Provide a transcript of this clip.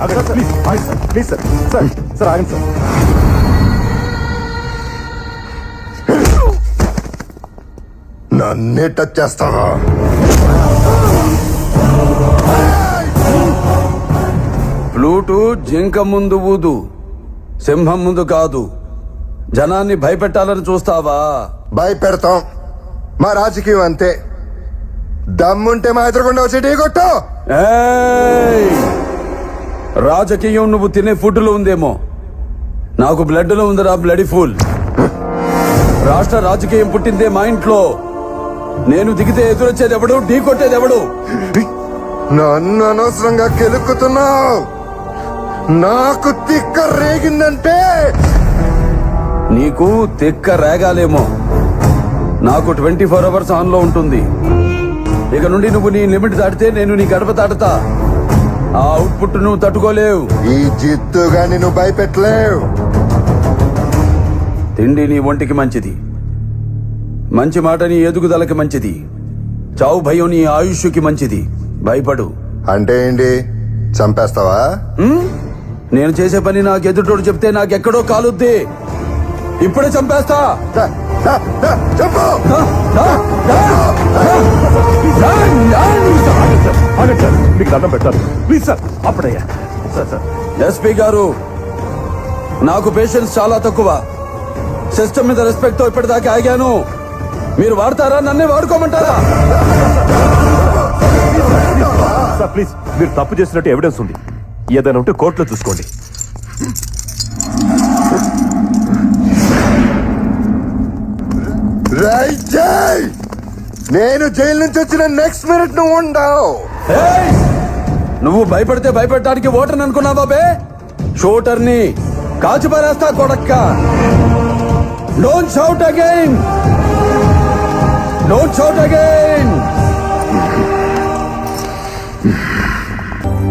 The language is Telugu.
ప్లీజ్ సార్ సార్ సార్ ఆగండి సార్. నన్నే టచ్ చేస్తావా? ఫ్లూటు జింక ముందు ఊదు, సింహం ముందు కాదు. జనాన్ని భయపెట్టాలని చూస్తావా? భయపెడతాం. మా రాజకీయం అంతే. దమ్ముంటే మా ఎదురుకుండా వచ్చి ఢీ కొట్టు. ఏయ్! రాజకీయం నువ్వు తినే ఫుడ్ లో ఉందేమో, నాకు బ్లడ్ లో ఉందిరా బ్లడీ ఫుల్. రాష్ట్ర రాజకీయం పుట్టిందే మా ఇంట్లో. నేను దిగితే ఎదురొచ్చేది ఎవడు, ఢీ కొట్టేది ఎవడు? నన్ను అనవసరంగా కెలుక్కుతున్నావు. నాకు తిక్క రేగిందంటే నీకు తిక్క రేగాలేమో, నాకు 24 అవర్స్ ఆన్ లో ఉంటుంది. ఇక నుండి నువ్వు నీ లిమిట్ దాటితే నేను నీ గడప దాటుతా. ఆ అవుట్పుట్ నువ్వు తట్టుకోలేవు. ఈ జిత్తుగా నువ్వు భయపెట్టలేవు. తిండి నీ ఒంటికి మంచిది, మంచి మాట నీ ఎదుగుదలకి మంచిది, చావు భయం నీ ఆయుష్కి మంచిది. భయపడు. అంటే ఏంటి? చంపేస్తావా? నేను చేసే పని నాకు ఎదుటోడు చెప్తే నాకెక్కడో కాలుద్ది. ఇప్పుడే చంపేస్తా. దా, దా, దా, చెప్పు. ఆగండి సార్, మీకు దండం పెట్టారు. Please sir. అప్పుడయ్యా సార్ సార్. ఎస్పీ గారు, నాకు పేషెన్స్ చాలా తక్కువ. సిస్టమ్ మీద రెస్పెక్ట్ తో ఇప్పటిదాకా ఆగాను. మీరు వాడతారా, నన్నే వాడుకోమంటారా? సార్ ప్లీజ్, మీరు తప్పు చేసినట్టు ఎవిడెన్స్ ఉంది. ఏదైనా ఉంటే కోర్టులో చూసుకోండి. రైట్ జై. నేను జైలు నుంచి వచ్చిన నెక్స్ట్ మినిట్ నువ్వు ఉండవు. ఏయ్! నువ్వు భయపడితే భయపెట్టడానికి ఓటర్ని అనుకున్నావా బే? షూటర్ని కాల్చి పారేస్తా కొడక్క. Don't shout again, don't shout again.